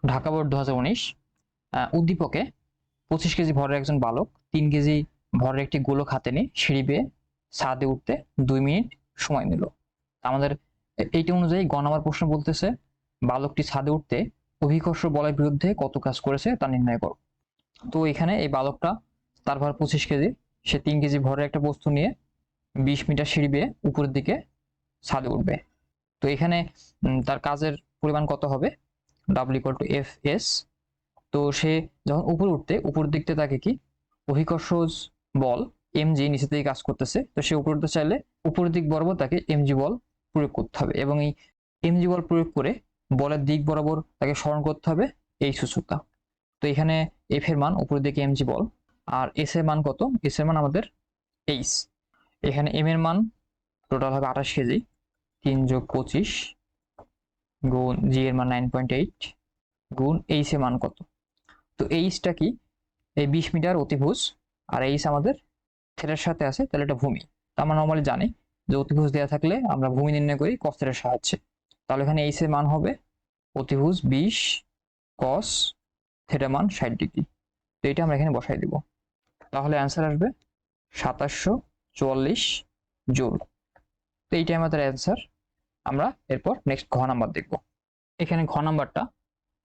Dhaka board 2019 উদ্দীপকে 25 KG ভরের একজন বালক 3 কেজি ভরের একটি গোলক হাতে নিয়ে সিঁড়ি বেয়ে ছাদে উঠতে 2 মিনিট সময় নিল। আমাদের এইটা অনুযায়ী গ নম্বর প্রশ্ন বলতেছে বালকটি ছাদে উঠতে অভিকর্ষ বলের বিরুদ্ধে কত কাজ করেছে তা নির্ণয় করো। তো এখানে এই বালকটা তার ভর 25 কেজি, সে 3 কেজি ভরের একটা বস্তু নিয়ে 20 মিটার সিঁড়ি বেয়ে উপরের দিকে ছাদে উঠবে। তো এখানে তার কাজের পরিমাণ কত হবে, W = Fs। তো সে যখন উপরে উঠতে উপর দিক থেকে তাকে কি অভিকর্ষ বল mg নিচে থেকে কাজ করতেছে, তো সে উপরে উঠতে চাইলে উপরের দিক বরাবর তাকে mg বল প্রয়োগ করতে হবে এবং এই mg বল প্রয়োগ করে বলের দিক বরাবর তাকে স্মরণ করতে হবে এই সূচকটা। তো এখানে f এর মান উপরের দিকে mg বল, আর s এর মান কত, s এর মান আমাদের h। এখানে m এর মান টোটাল হবে 28 কেজি, 3 + 25 গুণ g এর মান 9.8 গুণ h এর মান কত। তো এইচটা কি, এই 20 মিটার অতিভুজ, আর এইচ আমাদের থিটার সাথে আছে, তাহলে এটা ভূমি। তো আমরা নরমালি জানি যে অতিভুজ দেওয়া থাকলে আমরা ভূমি নির্ণয় করি কস থিটার সাহায্যে। তাহলে এখানে এইচ এর মান হবে অতিভুজ 20 কস থিটা মান 60 ডিগ্রি। তো এটা আমরা এখানে বসাই দিব, তাহলে অ্যান্সার আসবে 2744 জুল। তো এইটাই আমাদের অ্যান্সার। আমরা এরপর নেক্সট ঘ নাম্বার দেখব। এখানে ঘ নাম্বারটা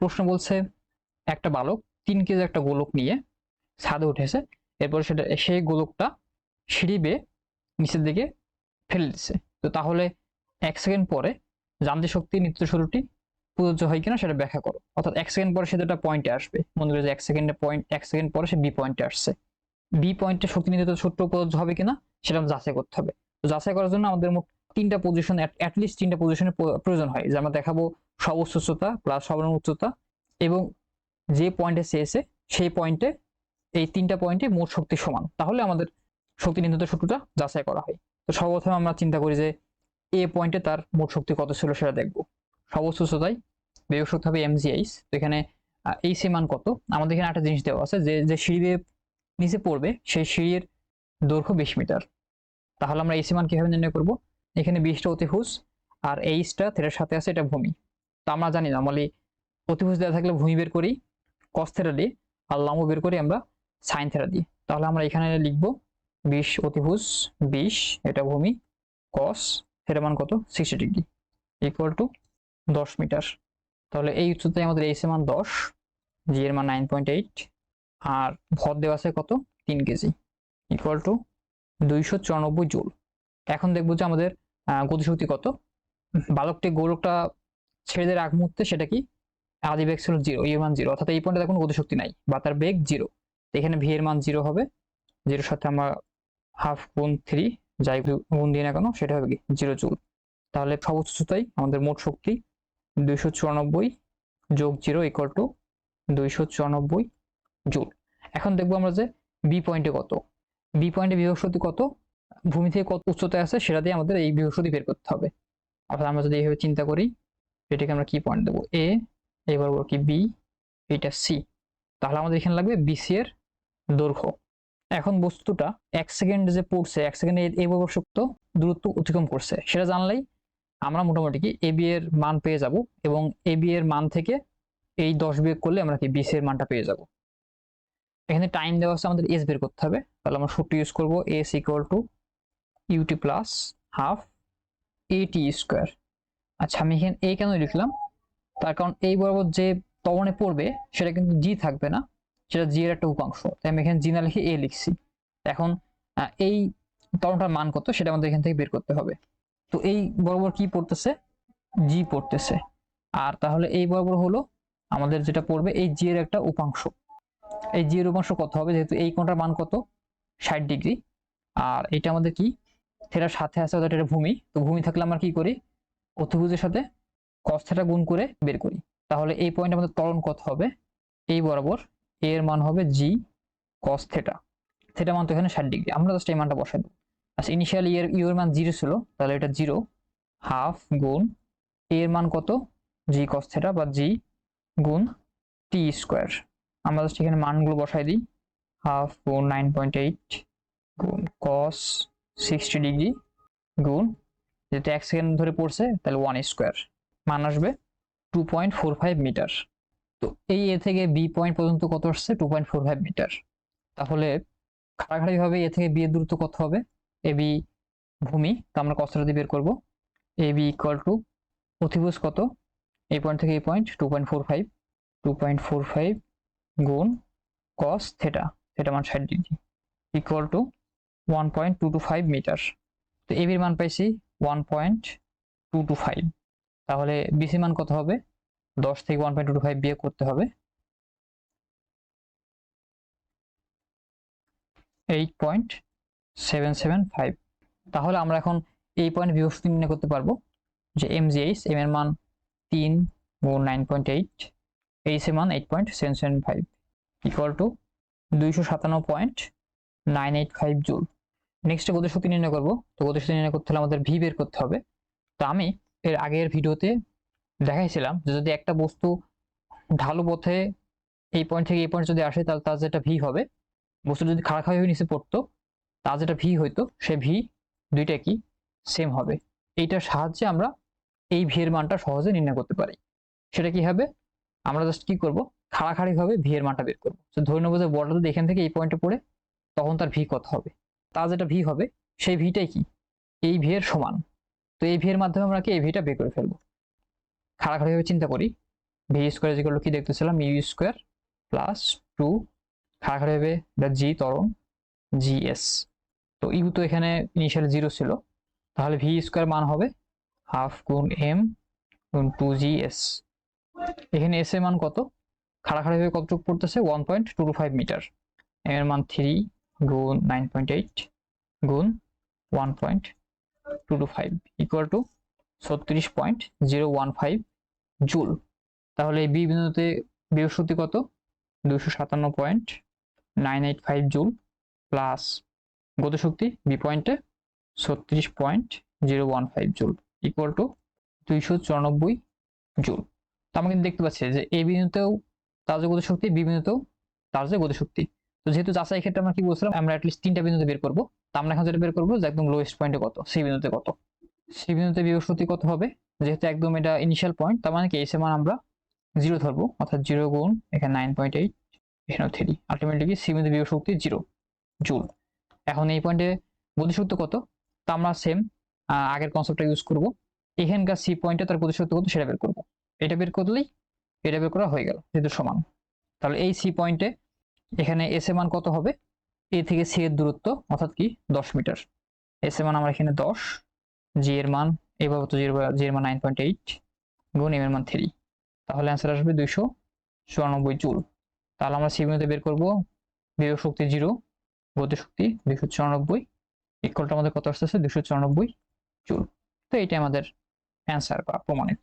প্রশ্ন বলছে একটা বালক 3 কেজি একটা গোলক নিয়ে ছাদে উঠেছে, এরপর সেই গোলকটা সিঁড়ি বেয়ে নিচের দিকে ফেলে দিচ্ছে। তো তাহলে 1 সেকেন্ড পরে যান্ত্রিক শক্তি নিত্য শুরুটি প্রযোজ্য হয় কিনা সেটা ব্যাখ্যা করো। অর্থাৎ 1 সেকেন্ড পরে সে একটা পয়েন্টে আসবে, মনে করে যে 1 সেকেন্ড পরে সে বি পয়েন্টে আসছে, বি পয়েন্টে শক্তি নিত্য সূত্র প্রযোজ্য হবে কিনা সেটা যাচাই করতে হবে। তো যাচাই করার জন্য আমাদের মোট 3টা পজিশন, অ্যাটলিস্ট 3টা পজিশনের প্রয়োজন হয়, যে আমরা দেখাবো সর্বোচ্চ উচ্চতা প্লাস সর্বনিম্ন উচ্চতা এবং যে পয়েন্টে চেয়েছে সেই পয়েন্টে, এই 3টা পয়েন্টে মোট শক্তি সমান, তাহলে আমাদের শক্তি নির্ণয় সূত্রটা যাচাই করা হয়। তো সর্বপ্রথমে আমরা চিন্তা করি যে এ পয়েন্টে তার মোট শক্তি কত ছিল সেটা দেখবো। সর্বোচ্চ উচ্চতায় বিভব শক্তি হবে mgh। তো এখানে এইচ এর মান কত, আমাদের এখানে একটা জিনিস দেওয়া আছে যে যে সিঁড়ি দিয়ে নিচে পড়বে সেই সিঁড়ির দৈর্ঘ্য 20 মিটার। তাহলে আমরা এইচ এর মান কিভাবে নির্ণয় করব, এখানে 20টা অতিভুজ আর এইচটা থিটার সাথে আছে, এটা ভূমি। তো আমরা জানি নরমালি অতিভুজ দেওয়া থাকলে ভূমি বের করি কস থিটা দিয়ে, আর লম্ব বের করি আমরা সাইন থিটা দিয়ে। তাহলে আমরা এখানে লিখব 20 অতিভুজ 20, এটা ভূমি, কস থিটার মান কত 60 ডিগ্রি ইকুয়াল টু 10 মিটার। তাহলে এই উচ্চতায় আমাদের এইচ এর মান 10, জি এর মান 9.8, আর ভর দেওয়া আছে কত 3 কেজি ইকুয়াল টু 294 জুল। এখন দেখবো যে আমাদের গতিশক্তি কত। বালকটি গোলকটা ছেড়ে দেওয়ার আগ মুহূর্তে সেটা কি আদি বেগ ছিল 0, এর মান 0, অর্থাৎ এই পয়েন্টে কোনো গতিশক্তি নাই বা তার বেগ 0। এখানে ভি এর মান 0 হবে, 0 সাথে আমরা হাফ গুণ 3 যাই গুণ দিয়ে না কেন সেটা হবে কি 0 জুল। তাহলে সর্বোচ্চ উচ্চতায় আমাদের মোট শক্তি 294 যোগ 0 ইকুয়াল টু 294 জুল। এখন দেখবো আমরা যে বি পয়েন্টে কত, বি পয়েন্টে বিভব শক্তি কত, ভূমি থেকে কত উচ্চতায় আছে সেটা দিয়ে আমাদের এই বিভব শক্তি বের করতে হবে। অর্থাৎ আমরা যদি এইভাবে চিন্তা করি, এটাকে আমরা কি পয়েন্ট দেবো, এ, এবার কি বি, এটা সি, তাহলে আমাদের এখানে লাগবে বিসি এর দৈর্ঘ্য। এখন বস্তুটা 1 সেকেন্ড যে পড়ছে, 1 সেকেন্ডে এই বর্গশক্ত দূরত্ব অতিক্রম করছে সেটা জানলেই আমরা মোটামুটি কি এবি এর মান পেয়ে যাব, এবং এবি এর মান থেকে এই 10 বিয়োগ করলে আমরা কি বিসি এর মানটা পেয়ে যাব। এখানে টাইম দেওয়া আছে, আমাদের এস বের করতে হবে, তাহলে আমরা সূত্র ইউজ করব S equal to UT plus half AT square. আচ্ছা, আমি এখানে এ কেন লিখলাম, তার কারণ এই বরাবর যে ত্বরণে পড়বে সেটা কিন্তু জি থাকবে না, সেটা জি এর একটা উপাংশ, তাই আমি এখানে জি না লিখে এ লিখছি। এখন এই ত্বরণটার মান কত সেটা আমাদের এখান থেকে বের করতে হবে। তো এই বরাবর কি পড়তেছে, জি পড়তেছে, আর তাহলে এই বরাবর হলো আমাদের যেটা পড়বে এই জি এর একটা উপাংশ। এই জি এর উপাংশ কত হবে, যেহেতু এই কোণটার মান কত 60 ডিগ্রি, আর এটা আমাদের কি থিটার সাথে আছে, অর্থাৎ এটা ভূমি। তো ভূমি থাকলে আমরা কি করি, অতিভুজের সাথে cos থিটা গুণ করে বের করি। তাহলে এই পয়েন্ট আমাদের ত্বরণ কত হবে, এই বরাবর এর মান হবে জি cos থিটা, থিটা মান তো এখানে 60 ডিগ্রি, আমরা জাস্ট এই মানটা বসাই দেব। আচ্ছা, ইনিশিয়ালি এর মান 0 ছিল, তাহলে এটা 0 হাফ গুণ এর মান কত জি cos থিটা বা জি গুণ টি স্কোয়ার। আমরা জাস্ট এখানে মানগুলো বসাই দিই, হাফ গুণ 9.8 গুণ cos 60 ডিগ্রি গুণ, যেহেতু 1 সেকেন্ড ধরে পড়ছে তাহলে 1 স্কোয়ার, মান আসবে 2.45 মিটার। তো এই এ থেকে বি পয়েন্ট পর্যন্ত কত আসছে 2.45 মিটার। তাহলে খাড়াখাড়ি ভাবে এ থেকে বি এর দূরত্ব কত হবে? এ বি ভূমি, তো আমরা কসটা দিয়ে বের করবো। এ বি ইকুয়াল টু অতিভুজ কত, এই পয়েন্ট থেকে এই পয়েন্ট 2.45 গুণ কস থেটা, থেটা মান 60 ডিগ্রি, ইকুয়াল টু 1.225 মিটার। তো এ বির মান পাইছি 1.225। তাহলে বিসি মান কত হবে? 10 থেকে 1.225 বিয়োগ করতে হবে, 8.775। তাহলে আমরা এখন এই পয়েন্ট বিভক্তি নির্ণয় করতে পারবো যে এমজিএইচ, এম এর মান 3 গুণ 9.8, এইচ এর মান 8.775 ইকুয়াল টু 257.985 জুল। নেক্সট গতিশক্তি নির্ণয় করবো। তো গতিশক্তি নির্ণয় করতে হলে আমাদের ভি বের করতে হবে। তো আমি এর আগের ভিডিওতে দেখাইছিলাম যে যদি একটা বস্তু ঢালু পথে এই পয়েন্ট থেকে এই পয়েন্ট যদি আসে তাহলে তার যেটা ভি হবে, বস্তু যদি খাড়াখাড়ি হয়ে নিচে পড়তো তার যেটা ভি হইতো সে ভি দুইটা কি সেম হবে। এইটার সাহায্যে আমরা এই ভি এর মানটা সহজে নির্ণয় করতে পারি। সেটা কি হবে? আমরা জাস্ট কি করব, খাড়াখাড়ি ভাবে ভি এর মানটা বের করবো। তো ধরে নেবো যে বলটা যদি এখান থেকে এই পয়েন্টে পড়ে, তখন তার ভি কত হবে, তার যেটা ভি হবে সেই ভিটাই কি এই ভি এর সমান। তো এই ভি এর মাধ্যমে আমরা কি এই ভিটা বের করে ফেলবো। খাড়াখাড়ি ভাবে চিন্তা করি, ভি স্কোয়ার ইকুয়াল টু কি দেখতেছিলাম, ইউ স্কোয়ার প্লাস 2, খাড়াখাড়ি ভাবে জি ত্বরণ জিএস। তো ইউ তো এখানে ইনিশিয়াল 0 ছিল, তাহলে ভি স্কোয়ার মান হবে হাফ গুণ এম গুণ 2GS। এখানে এস এর মান কত, খাড়াখাড়ি ভাবে কতটুকু পড়তেছে 1.225 মিটার। এম এর মান 3 গুণ 9.8 গুণ 1.225 ইকুয়াল টু 36.015 জুল। তাহলে এই বি বিন্দুতে বিভব শক্তি কত, 257.985 জুল প্লাস গতিশক্তি বি পয়েন্টে 36.015 জুল ইকুয়াল টু 294 জুল। তো আমরা কিন্তু দেখতে পাচ্ছি যে এই বিন্দুতেও তার যে গতিশক্তি, বি বিন্দুতেও তার যে গতিশক্তি। তো যেহেতু যাচাই ক্ষেত্রে আমরা কি বলছিলাম, আমরা অ্যাটলিস্ট 3টা বিন্দুতে বের করবো। তো আমরা এখন যেটা বের করবো যে একদম লোয়েস্ট পয়েন্টে কত, সি বিন্দুতে কত, সি বিন্দুতে বিভব শক্তি কত হবে। যেহেতু একদম এটা ইনিশিয়াল পয়েন্ট, তার মানে কি এস এর মান আমরা 0 ধরবো, অর্থাৎ 0 গুণ এখানে 9.8 এখানে 3, আলটিমেটলি কি সি বিন্দুতে বিভব শক্তি 0 জুল। এখন এই পয়েন্টে গতিশক্তি কত, তা আমরা সেম আগের কনসেপ্টটা ইউজ করব। এখানকার সি পয়েন্টে তার গতিশক্তি কত সেটা বের করবো। এটা বের করলেই এটা বের করা হয়ে গেল, যেহেতু সমান। তাহলে এই সি পয়েন্টে এখানে এস এর মান কত হবে, এ থেকে সি এর দূরত্ব অর্থাৎ কি 10 মিটার। এস এর মান আমরা এখানে 10, জি এর মান এইভাবে তো জি এর মান 9.8 গুণ এম এর মান 3, তাহলে অ্যান্সার আসবে 294 জুল। তাহলে আমরা সি বিন্দুতে বের করব বিভব শক্তি 0, গতিশক্তি 294, ইকুয়ালটা আমাদের কত আসতেছে 294 জুল। তো এইটা আমাদের অ্যান্সার বা প্রমাণিত।